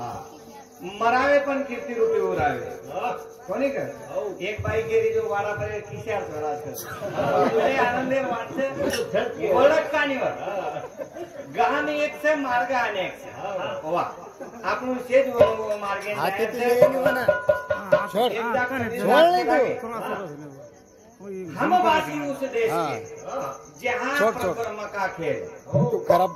मरावे पण कीर्ती रूपी उरावे कोणी का एक बाई गेली जो वाडा पर किशार थोड़ा आनंदे वाटते ओळख काणीवर गान एक से मार्ग अनेक से वा आपण शेज मार्गे हम वासी उस देश के जहाँ परम का खेल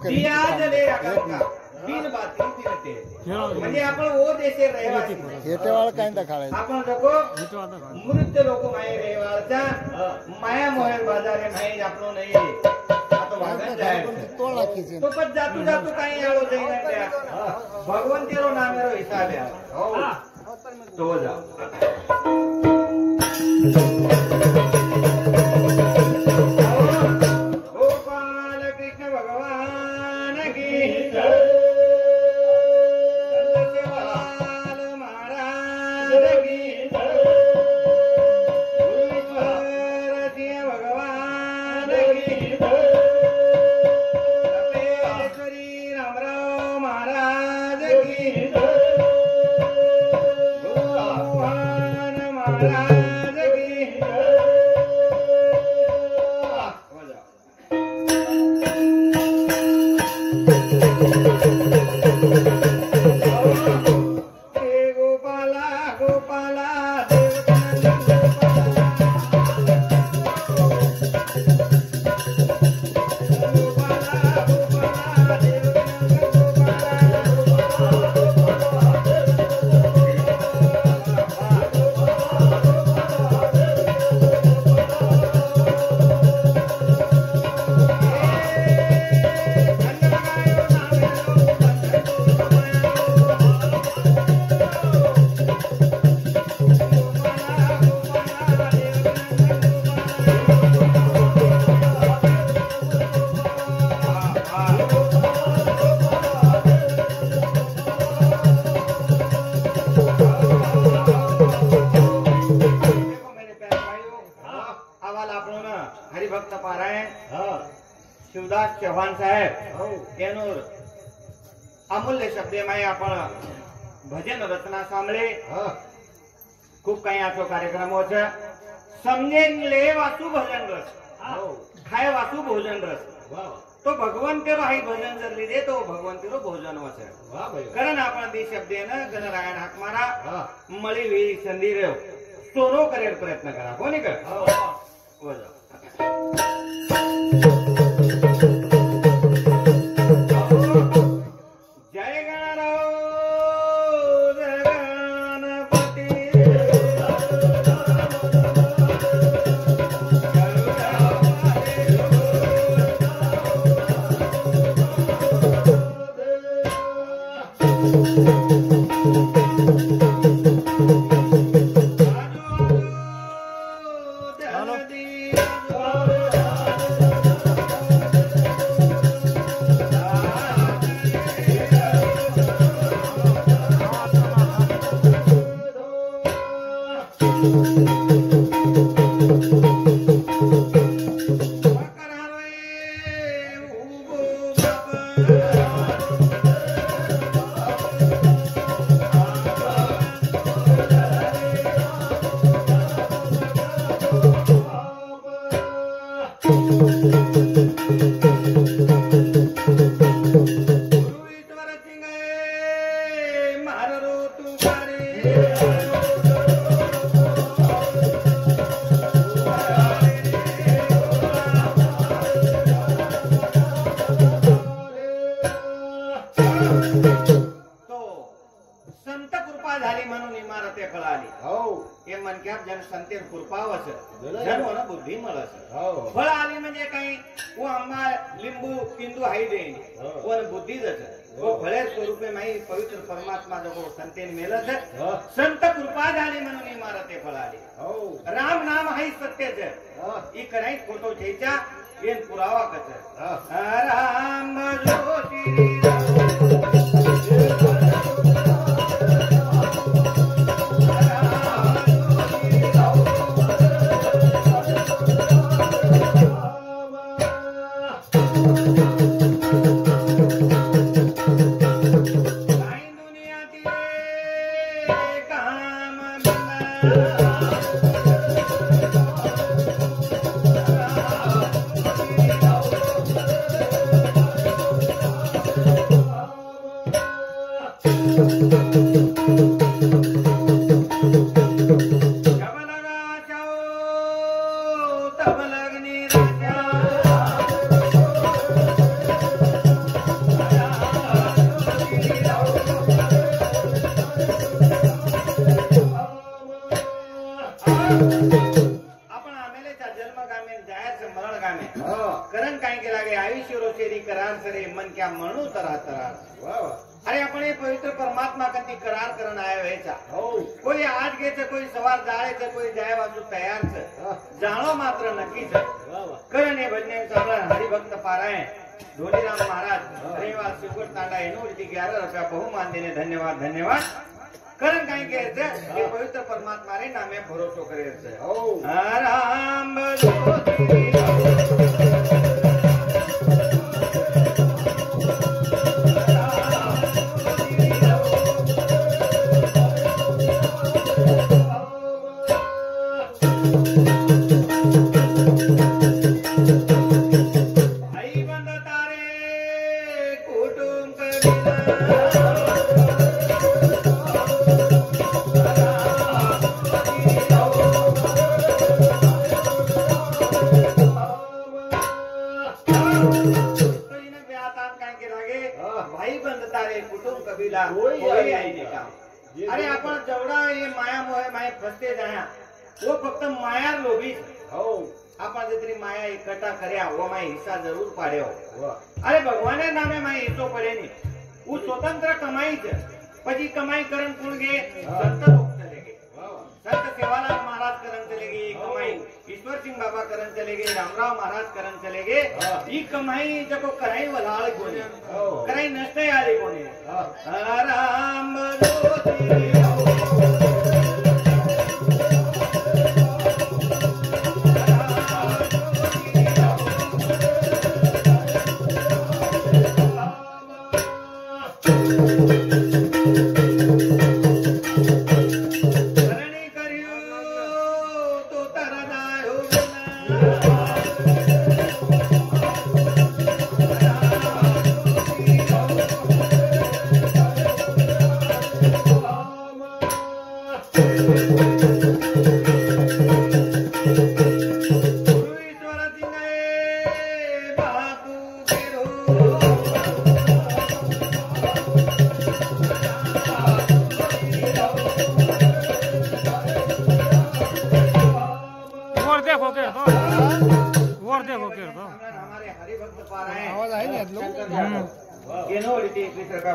दिया जले का बिन बाती फिरते म्हणजे आपण ओ देशे रहिवासी खेटेवाळ काय दाखवायचं आपण लोक मृत लोक माये रहिवाचा माया मोहन बाजारे माये आपलो नाही आता वागत जाय तो पण जातू जातू काही आलो जाईन त्या भगवंतीरो नामेरो हिसाब आहे हो तो जा गोपाल कृष्ण भगवान की शिवदास चव्हाण साहेब एनोर अमूल्य शब्देमाई आपण भजन रचना सांभळे खूप काही आजो कार्यक्रम होता समजेले वासू भजन रस खाय वासू भोजन रस तो भगवंतेरो हाई भजन जर लिदे तो भगवंतेरो भोजन वच कारण आपण दी शब्देनं गणरायण हाक मारा मळी वी संधी रेव सोनो करेल प्रयत्न करा कोणी कर परमात्मा जो संतेन मेलच संत कृपा झाली म्हणून इमारते फळाली राम नाम हाई सत्यच ई कराई फोटो छेचा येन पुरावा कच राम ज्योति दुनिया ती करण काय केला गे आयुष्य रोचेरी करार सरे मन क्या म्हणू तरा तरा अरे आपण हे पवित्र परमात्मा कधी करार करण आया व्हायचा कोई आज घ्यायचं कोई सवार जाळायचं कोई जाय वाचू तयारच जाणो मात्र नक्कीच करण हे भजने चांगला हरिभक्त पारायण धोनीराम महाराज रेवा शिवगड तांडा एनोडी 11 रुपया बहुमान देने धन्यवाद धन्यवाद करण काय घ्यायचं हे पवित्र परमात्मा रे नामे भरोसो करायचं राम अरे आपण जेवढा हे माया मोह माया फसते जाया वो फक्त माया लोभी आपण जरी माया इकट्ठा कर्या वो माय हिस्सा जरूर पाड्यो अरे भगवान नामे माय हिस्सो पड़े नहीं वो स्वतंत्र कमाई छे પછી कमाई करन कोण गे संत लोग चले गए संत सेवालाल महाराज करन चले गए कमाई ईश्वर सिंह बाबा करन चले गए रामराव महाराज करन चले गए ई कमाई जको कराई वलाळ कोणी कराई नष्ट आली कोणी राम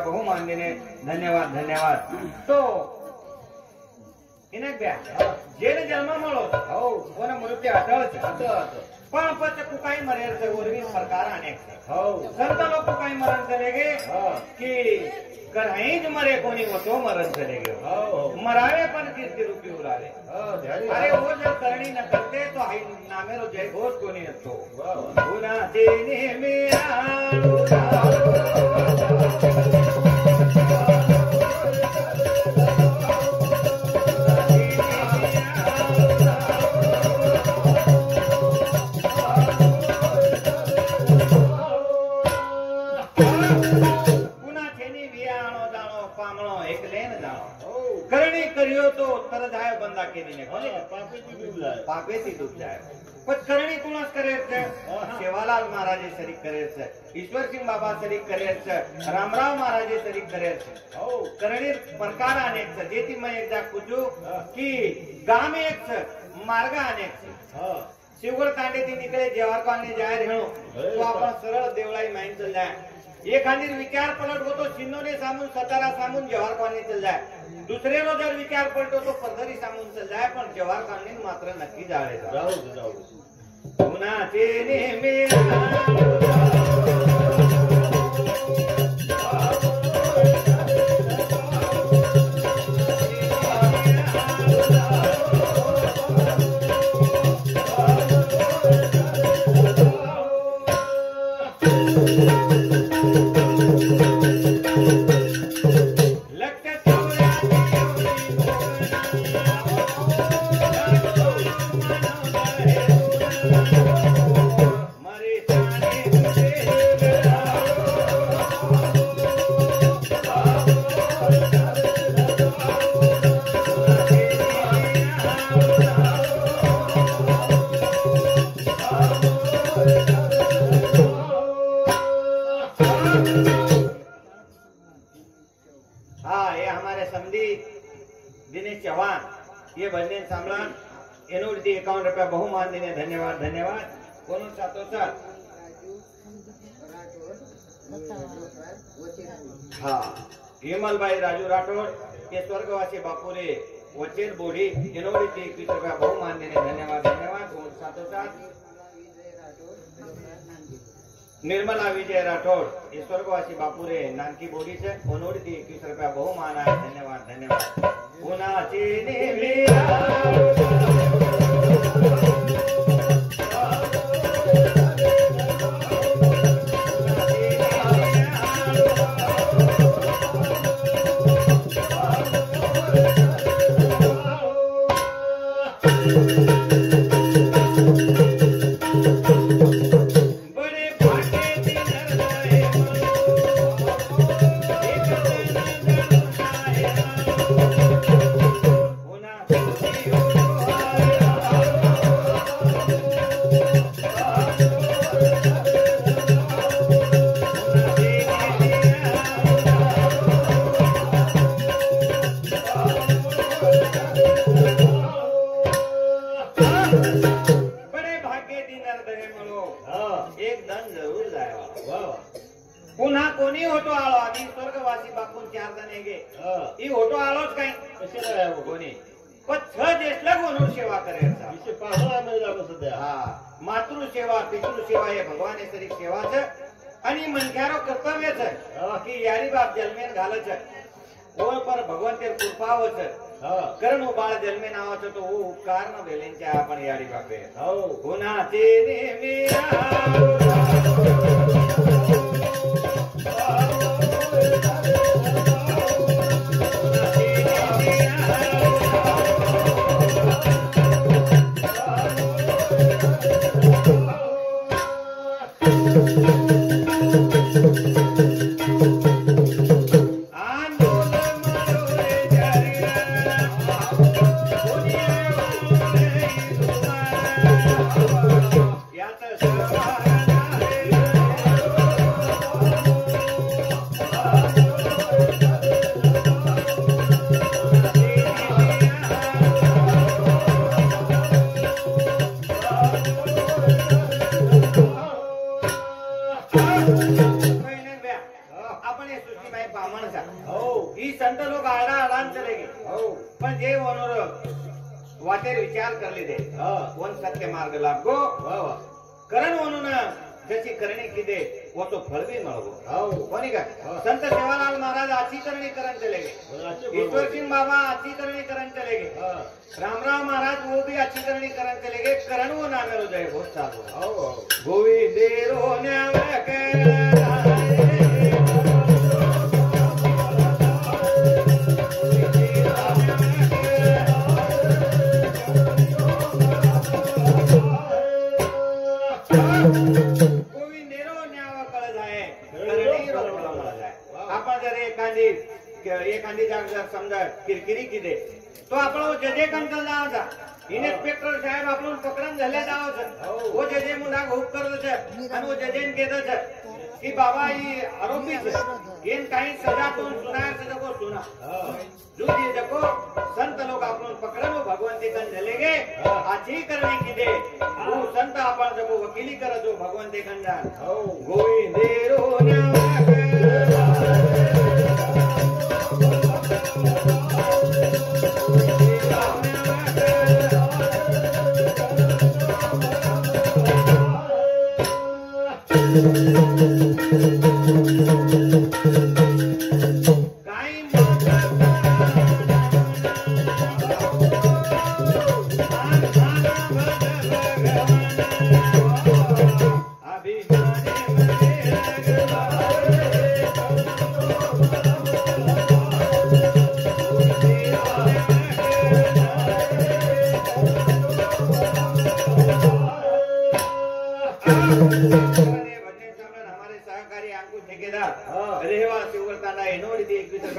बहुमान देने धन्यवाद धन्यवाद तो इने क्या जेने जन्म मळो कोने मृत्यू अटळ पण पछ कुकाई मरेर से उर्वी प्रकार अनेक संत लोग कुकाई मरण चले गए कि करहीज मरे कोणी वो तो मरण चले गए मरावे पण कीर्ति रूपी उरावे अरे वो जब करणी न करते तो हाई नामेरो जय घोष कोणी नसतो गुना देने मेरा करणी करियो तो तर जाय बंदा केली नाही पापेची डूब जाय पण करणी कुणास करायचं सेवालाल महाराजे सरी करायचं ईश्वर सिंह बाबा सरी करायचं रामराव महाराजे सरी करायचं करणी प्रकार अनेक जेती मैं एकदा पूछू की गाम एक मार्ग अनेक शिवगड कांडे ती निकले जेवार कांडे जाय हेणो तो आपण सरळ देवळाई माइन चल जाय एखादी विचार पलट होतो सिन्नोने सामून सतारा सामून जवाहर कॉलनी चल जाय दुसरे नो जर विचार पलटो तो परधरी सामून चल जाय पण जवाहर कॉलनी मात्र नक्की जाळे जाऊ पुन्हा तेने मेरा हाँ ये हमारे समधी दिनेश चौहान ये भजन सामरण एनो 51 रुपया बहुमान देने धन्यवाद धन्यवाद कोनो सातो साथ हाँ हेमलभाई राजू राठोड ये स्वर्गवासी बापुरे वचेर बोडी एनो 21 रुपया बहुमान देने धन्यवाद धन्यवाद कोनो सातो साथ निर्मला विजय राठोड ये स्वर्गवासी बापुरे नानकी बोडी से ओनोडी 21 रुपया बहुमान आहे धन्यवाद धन्यवाद पुनाची पुन्हा कोणी होतो आलो आधी स्वर्गवासी बापून 4 जण गे ही होतो आलोच काही कशाला कोणी पण छ देशला कोण सेवा करायचा विषय पाहू आम्ही जाऊ सध्या हा मातृ सेवा पितृ सेवा हे भगवान तरी सेवाच आणि मनख्यारो कर्तव्यच आहे की यारी बाप जन्मेन घालच ओळ पर भगवान ते कृपावच कारण वो बाळ जन्मे नावाचं तो उपकार न वेलेंच्या आपण यारी बापे हो पुन्हा ते मेरा संत लोग आड़ा आड़ान चले गए पण जे वनोर वाटेर विचार करले दे कोण सत्य मार्ग लागो करण म्हणून जशी करणी किदे वो तो फळ भी मिळवो कोणी का संत सेवालाल महाराज आची करणी करण चले गए ईश्वर सिंह बाबा आची करणी करण चले गए रामराव महाराज वो भी आची करणी करण चले गए करण वो नामेरो जय बहुत सारो गोविंदेरो न्यावे के एखादी जाग समजा किरकिरी किदे तो आपण जजे कंकल जावचा इन्स्पेक्टर साहेब आपण पकडन झाले जावच वो जजे मुंडा घोप करत छे आणि वो जजेन केदच की बाबा ही आरोपी छे इन काही सजा कोण सुनाय से को सुना जो जी देखो संत लोग आपण पकडन भगवान ते कन झाले गे आची करणे किदे वो संत आपण जको वकिली करजो भगवान ते कन जा गोविंदेरो न्यावे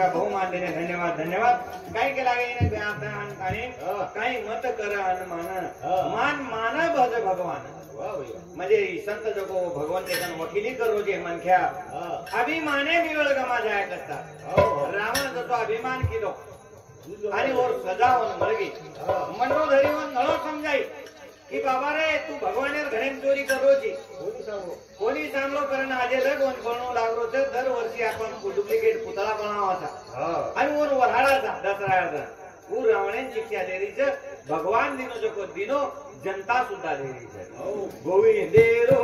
रुपया बहुमान देणे धन्यवाद धन्यवाद काय केला गे काही मत कर मान माना भज भगवान म्हणजे संत जगो भगवान देखन वकिली करो जे मनख्या अभिमाने बिगड़ गमा जाया करता रावण जतो अभिमान किदो आणि और सजावन मळगी मंडो धरीवन नळो समजाई की बाबा रे तू भगवानेर घरे चोरी करो छी कोणी सांगलो कारण आजे लगन बनवू लागलो तर दरवर्षी आपण डुप्लिकेट पुतळा बनावाचा आणि वर वराळाचा दसऱ्याचा ऊ रावणे शिक्षा देरीच भगवान दिनो जो दिनो जनता सुद्धा देरीच गोविंदेरो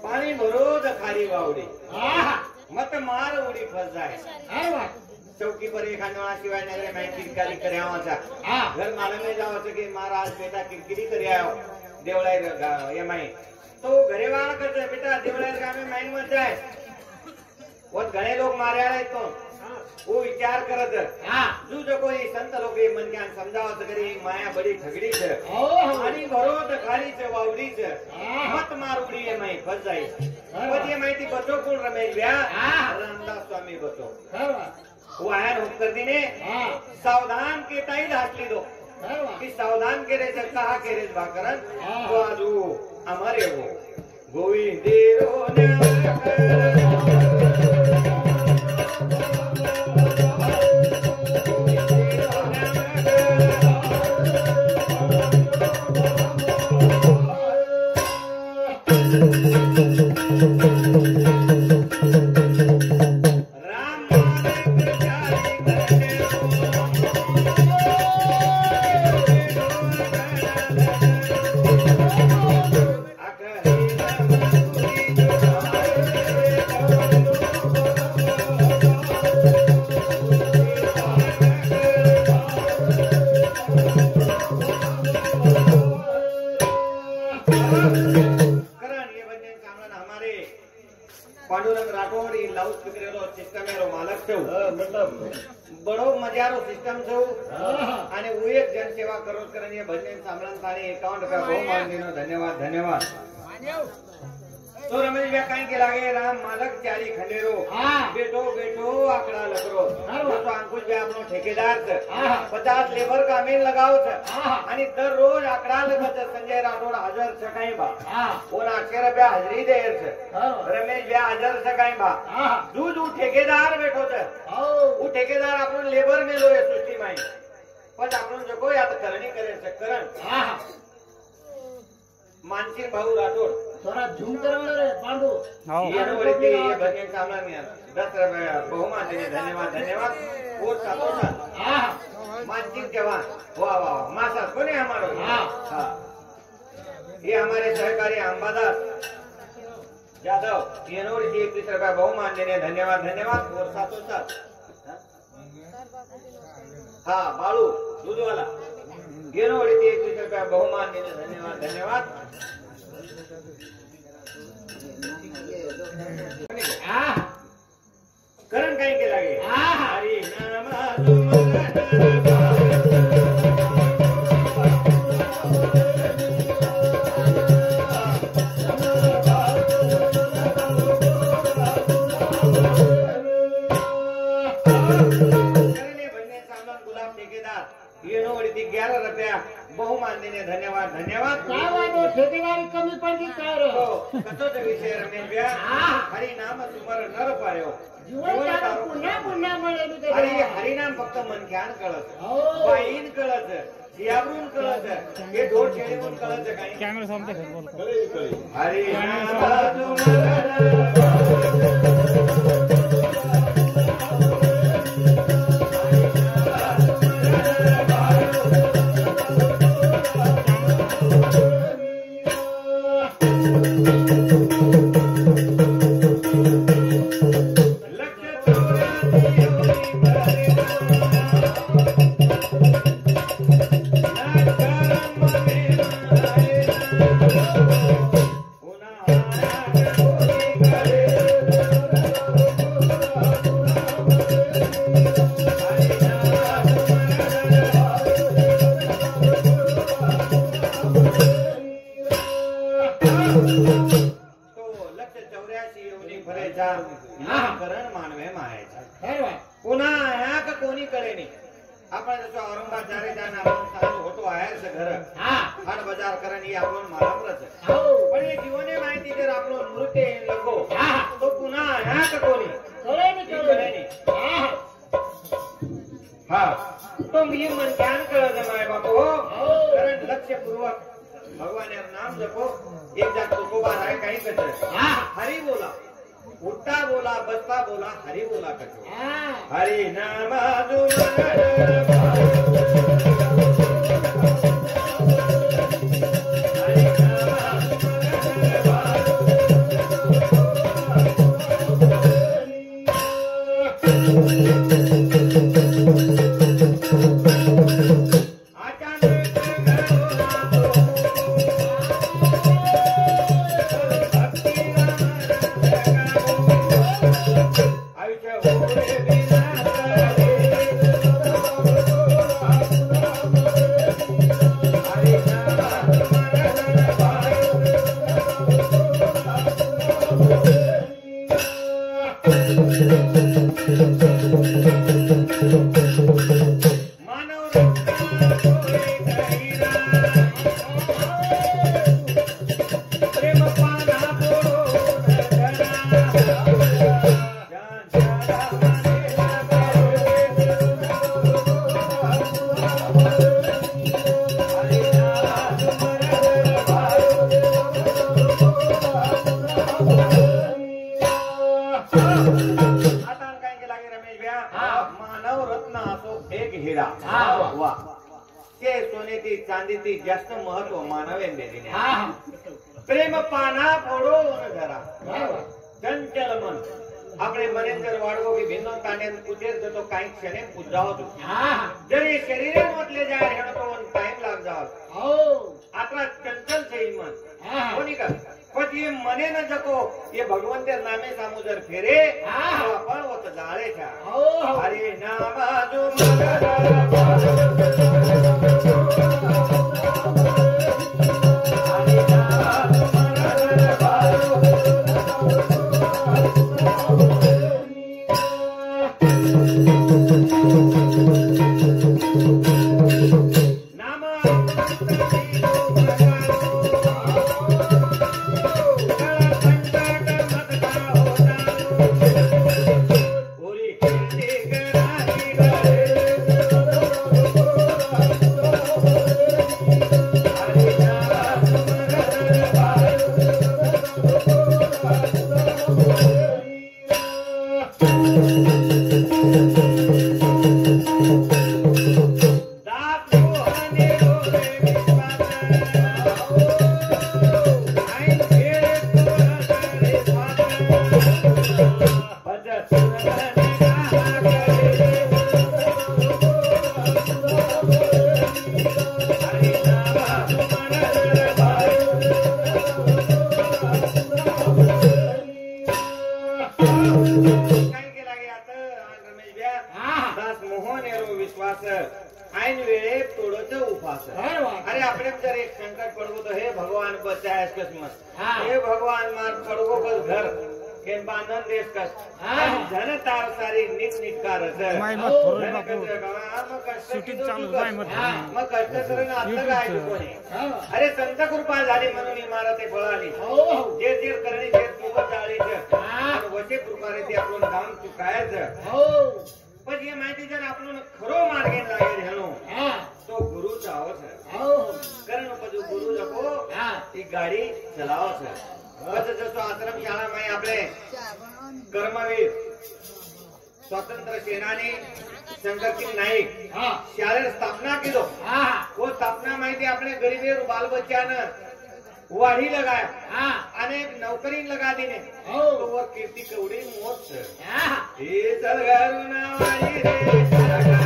पाणी भरोद खारी वावडे मत मार उडी फस जाए चौकी पर एखादा शिवाय नगरे मैं किरकारी कर्यावाचा घर मालमे जावाचं की महाराज बेटा किरकिरी कर्याव देवळाय एमाई तो घरे वाळ करते बेटा देवळाय गामे माइन मत जाए वो घणे लोग मार्याला येतो वो विचार करत जो जो कोई संत लोक मन ज्ञान समजावत करी माया बड़ी ठगडी छे आणि भरोद खाली छे वावडी छे मत मार उडी एमाई फस जाई પછી માહિતી બચો કોણ રમેશ વ્યા રામદાસ સ્વામી બચો वो आया हुक्म कर दीने सावधान के ताई ढाक ली दो कि सावधान के रे कहा के रे भाकरन तो आजू हमारे वो गोविंदेरो पांडुरंग राठौड़ ई लाउड स्पीकर रो सिस्टम रो मालक छो मतलब बड़ो मजारो सिस्टम छो आणि वो एक जन सेवा करो करनी भजन सामरण थाने 51 रुपया बहुमान देनो धन्यवाद धन्यवाद तो रमेश भैया कहीं के लागे राम मालक चारी खंडेरो बेटो बेटो आंकड़ा लकरो तो अंकुश भैया अपनो ठेकेदार थे 50 लेबर का मेल लगाओ थे आणि दररोज आंकड़ा लगत संजय राठौड़ हजर सकाई बा और 800 रुपया हाजरी दे थे रमेश भैया हजर सकाई बा दूध उ ठेकेदार बैठो थे उ ठेकेदार अपन लेबर में लोए सृष्टि में पण आपण जो कोई आता करणी करे सकरण मानसिंह भाऊ राठौड़ थोड़ा झूम करवाना रे पांडु ये वरती ये भजन सामना में 10 रुपया बहुमान देने धन्यवाद धन्यवाद और साथ मानसिंह जवान वाह वाह मासा कोने हमारो हां ये हमारे सहकारी अंबादास यादव ये नोर 21 रुपया बहुमान देने धन्यवाद धन्यवाद और साथ हां बाळू दूध वाला ये नोर 21 रुपया बहुमान देने धन्यवाद धन्यवाद करण काही के लागे हरि नाम गुलाब ठेकेदार ये नो 11 रुपया बहुमान देने धन्यवाद धन्यवाद काय वाटो ठेकेदारी कमी पडली काय रे कसो ते विषय रमेश भैया हरि नाम सुमर नर पायो जीवन पुन्हा पुन्हा मिळेल अरे हरि नाम फक्त मन ध्यान कळत बाईन कळत यावरून कळत हे ढोल खेळून कळत काही कॅमेरा समोर हरि नाम सुमर नामकरण मानवे मायाचा पुन्हा ह्या का कोणी कळे नाही आपण जसं औरंगाबाद जारे जाणं आपण होतो आहेरचं घर हाट बाजार करण ही आपण मारामरच पण हे जीवने माहिती जर आपण मृत्य लगो तो पुन्हा ह्या का कोणी कळे नाही हा तो मी मन ज्ञान कळत माय बापू कारण लक्षपूर्वक भगवान नाम जपो एक जात तुकोबा आहे काही कच हरी बोला उठता बोला बसता बोला हरी बोला कचो हरी नाम चांदीची जास्त महत्व मानवेंदे प्रेम पाना फोडो जरा चंचल मन आपले मने जर वाढवो की भिन्न ताण्यात कुठेच जातो काही क्षणे पूजा होतो जरी शरीरे मोतले जाय ह्यानं तो टाइम लाग जाव आता चंचल छे मन कोणी का पण ये मने न जको ये भगवंत नामे सामू जर फेरे तो आपण होत जाळे छा हरे नाम जो अरे अपने जर एक संकट पड़गो तो हे भगवान बचाए हे भगवान मार पड़गो बस घर के बांधन देश का धन तार सारी नीट निटकार मग कष्ट करून आता काय कोणी अरे संत कृपा झाली म्हणून इमारती फळाली जे जे करणी जे सोबत जाळीच वचे कृपा रे ते आपण काम चुकायचं पण हे माहिती जर आपण खरो मार्गे लागेल ह्यानो तो गुरु चावत कारण जो गुरु जको ती गाडी चलावत जसो आश्रम शाळा में आपले कर्मवीर स्वतंत्र सेनानी शंकरसिंह नाईक शाळेत स्थापना केलो वो स्थापना माहिती आपले गरीबी बाल बच्चानं वाढी लगाया अनेक नौकरी लगा देने तो वो कीर्ति कवडी मोत हे सरगारुना वाली रे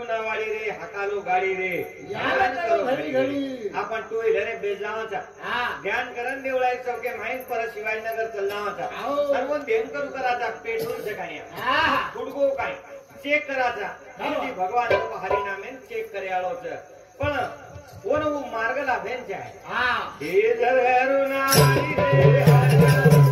ના વાળી રે હાકાલો ગાડી રે યાદ કરો ઘડી ઘડી. આપણ ટુ વ્હીલરે બેજાવા છે હા ધ્યાન કરન દેવળાય ચૌકે માઈન પર શિવાજીનગર ચલનાवा છે આવો. સર્વ ધ્યાન કરું કરાતા પેટ્રોલ છે કાયા હા ગુડગો કાઈ ચેક કરાતા ઈ ભગવાન તો હરી નામે ચેક કર્યાળો છે પણ ઓનો માર્ગ લાભેન છે હા હે ધરહરુ ના વાળી રે હાકાલો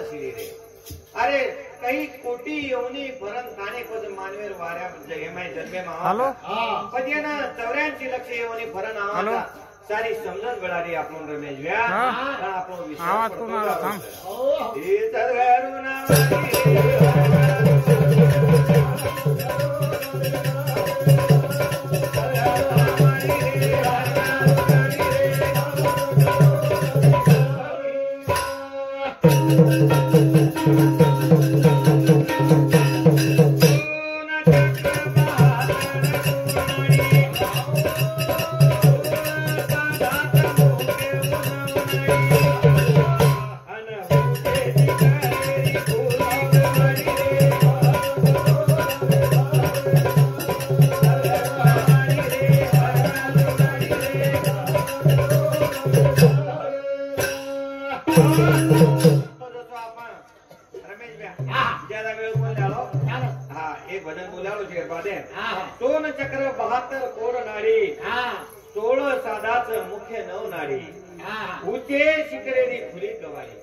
अरे कई कोटी योनी भरण खाने पद मानवेर वाऱ्या जयमाय जन्मे मा હાલો હા पद्यना 84 लक्ष योनी भरण હાલો. आवा सारी समजण गळारी आपलो रमेश व्या હા. पण आपलो विषय आवाज कोण आला? थांब. ઓ हे तरगारू ना ज्यादा वेळ बोललो हा एक भजन बोलावलो છે બાદે સોન ચક્ર 72 કોર નાડી હા 16 સાદાच मुख्य 9 नाडी હા ऊंचे शिखरेरी खुली गवाडी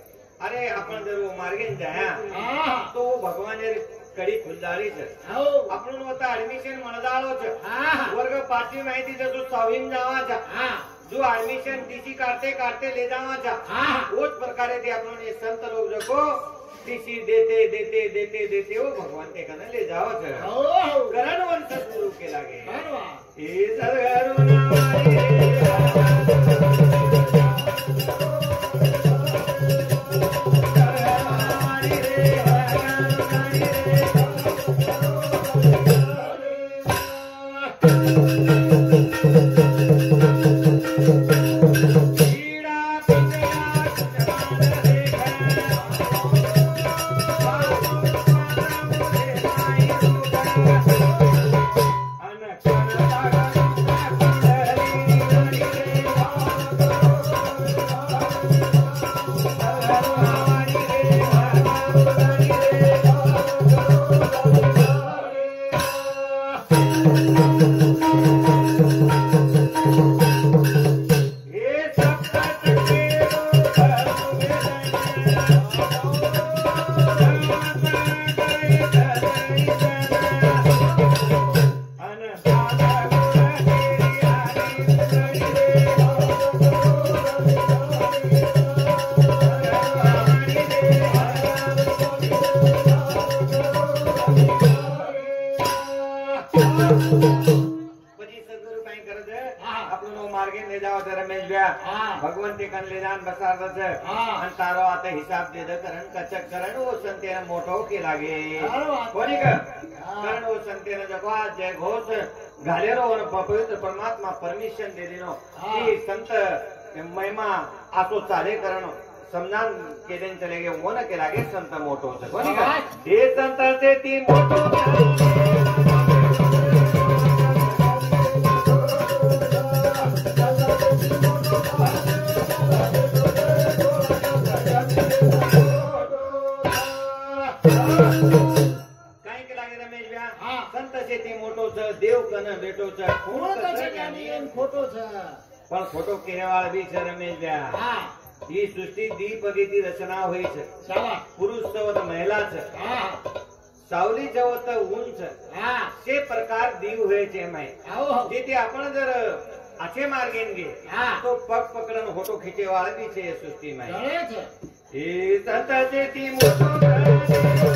अरे आपण जर वो मार्गे जाया હા तो भगवाने कडी खुलदारी છે આવો આપણો आता ऍडमिशन म्हणदाळो છે હા वर्ग 5वी माहिती जो 6वीम जावा છે હા जो ऍडमिशन टीसी काढते काढते ले जावा છે હા वो प्रकारे ते आपण संत लोग जको टीसी देते देते देते देते वो भगवान ते कने ले जाओ छ આવો करण वंश गुरु के लागे બરોબર ए सरगरु ना भगवंती कन ले जान बसार अन तारो आता हिसाब दे दे करण कचक करण वो संते मोठो के लागे कोणी का करण वो संते ने जको जय घोष घालेरो और पवित्र परमात्मा परमिशन दे देनो की संत महिमा आतो चाले करण समजान के दिन चले गए वो न के लागे संत मोठो से कोणी का हे संत से ती मोठो देव कन बेटो छ ખોટો છે જ્ઞાની એમ ખોટો છે પણ ખોટો કહેવાળ બી છે રમેશ હા ही सृष्टी दीपगीती रचना होईच शाबास. पुरुष चवत महिलाच हा. सावली चवत उंच हा. ते प्रकार दीव व्हायचे माय आहो. जेथे आपण जर आचे मार्गेन गे हा. तो पग पकडन होटो खिचे वाळबीचे सृष्टी माय गळेच. हे संताचे ती मोठो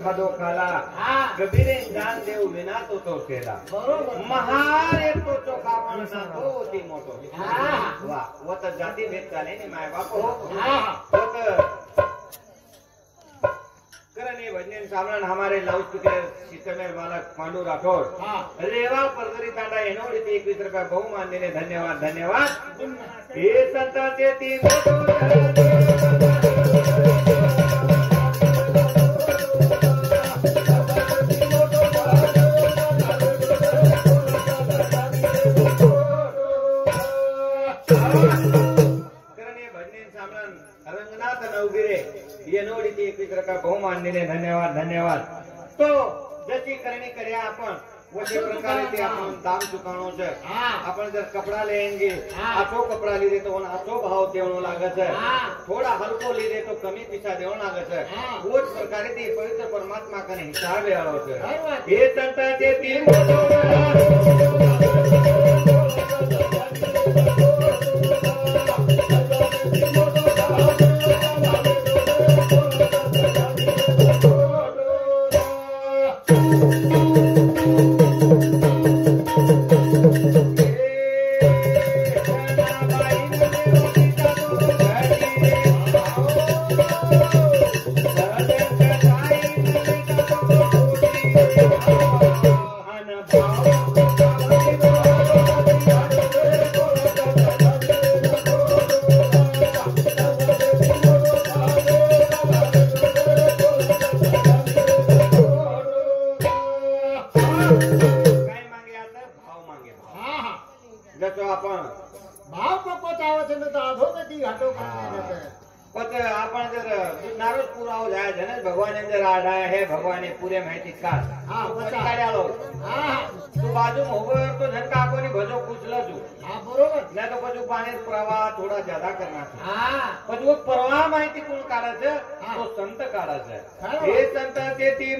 खादो खाला कबीरे जान देव विना तो तो केला बरोबर. महान येतो चोखा माणसा तो होती मोठो हा. वा व तर जाती भेद झाले नि माय बाप हो हा. करणे भजन सामरण हमारे लाउडस्पीकर सिस्टमेर मालक पांडू राठौर हा. रेवा परदरी तांडा एनोडी 21 रुपया बहुमान दिले धन्यवाद धन्यवाद हे संतांचे ती रंगनाथ नवगिरे येनोडी 21 रुपया बहुमान दिले धन्यवाद धन्यवाद तो जशी करणी કર્યા आपण वशे प्रकारे ते आपण दाम चुकाणो છે आपण जर कपड़ा लेंगे आछो कपड़ा लीधे तो आछो भाव देवनो लागे છે थोड़ा हल्को लीधे तो कमी पैसा देवनो लागे છે वो प्रकारे ते पवित्र परमात्मा कने हिसाब आलो છે हे संता ते तीन भगवान पूरे माहिती का तू बाजू मोबाईल तो झटका कोणी भजो कुचला तू बरोबर. नाही तो पजू पाणी प्रवाह थोडा ज्यादा करणार पजू प्रवाह माहिती कोण काढायचं तो संत काढायचा हे संत ते ती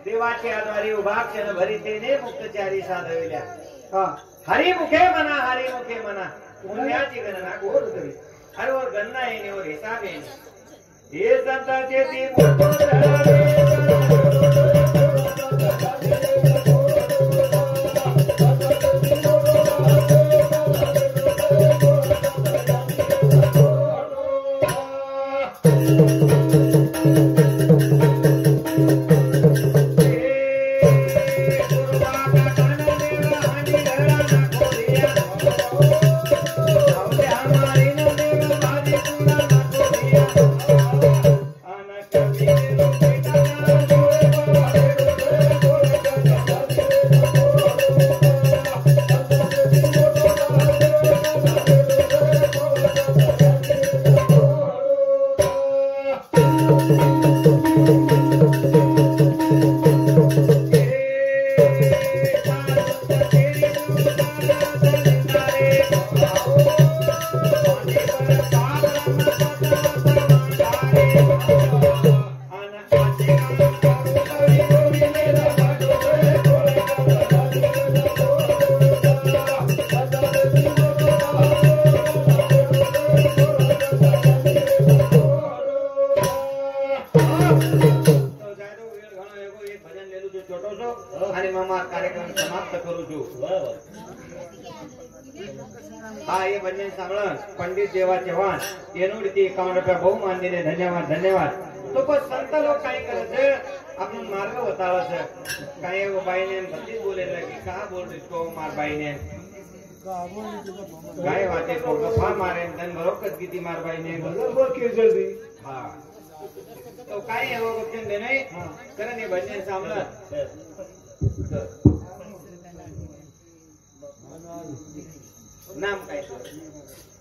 देवाचे आधारी उभाक्षण भरितेने मुक्तचारी साधविल्या हरिमुखे मना पुण्याची गणना गोड करी अरे वर गणना येणे वर हिसाब येणे हे संतांचे ती हा ये भजन सांगण पंडित देवा चव्हाण येनुडती 51 रुपया बहुमान दिले धन्यवाद धन्यवाद तो पण संत लोक काय करत आपण मार्ग बताळाच काय बाईने भक्ती बोलेला की का बोल इसको मार बाईने काय वाटे को गफा मारे धन बरोबर किती मार बाईने बरोबर के जल्दी हा तो काय आहे वो बच्चन दे नाही कारण हे भजन सांगलं नाम काय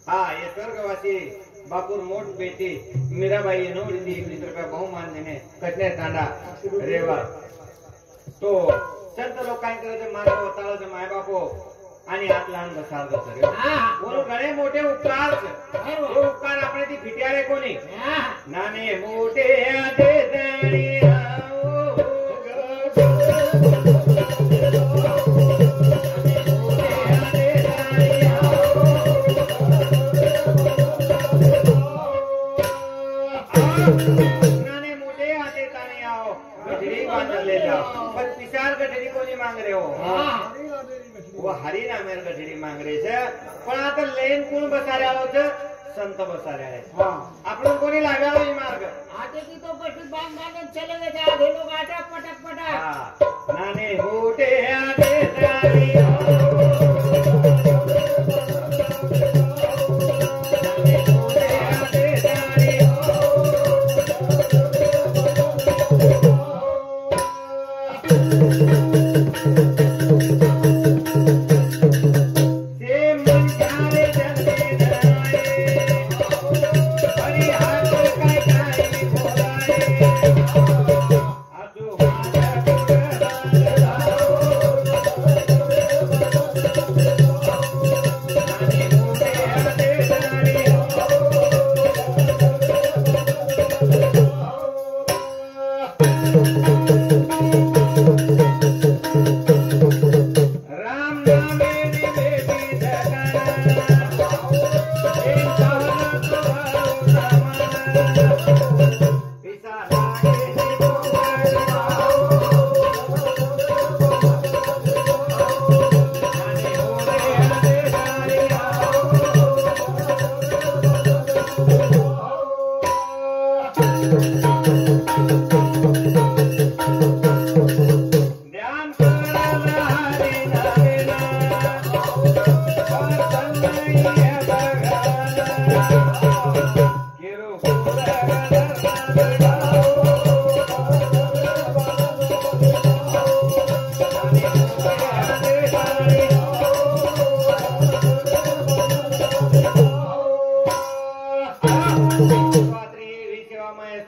हा ये स्वर्गवासी बापूर मोठ बेटी मीराबाई येनोडी 21 रुपया बहुमान देणे कटणे तांडा रेवा तो संत लोक काय करायचे मार्ग वताळाचे माय बापो आणि हात लहान बसार म्हणून गणे मोठे उपकार उपकार आपण ती फिट्याळे कोणी नाने मोठे नाने मोठे आते ताने आओ गठरी बांध ले जाओ पर पिसार गठरी कोणी मांग रहे हो वो हरी ना मेरे गठरी मांग रहे छे पण आता लेन कोण बसारे आलो छे संत बसारे आहे आपण कोणी लागालो ही मार्ग आटे की तो पशु बांध बांध चले गए थे आधे लोग आटा पटक पटक नाने मोठे आते ताने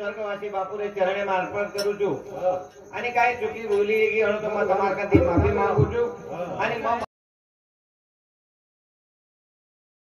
स्वर्गवासी बापूरे चरणे मार्फत करू छू आणि काय चुकी बोली की अणु તમારા માફી માંગુ છું અને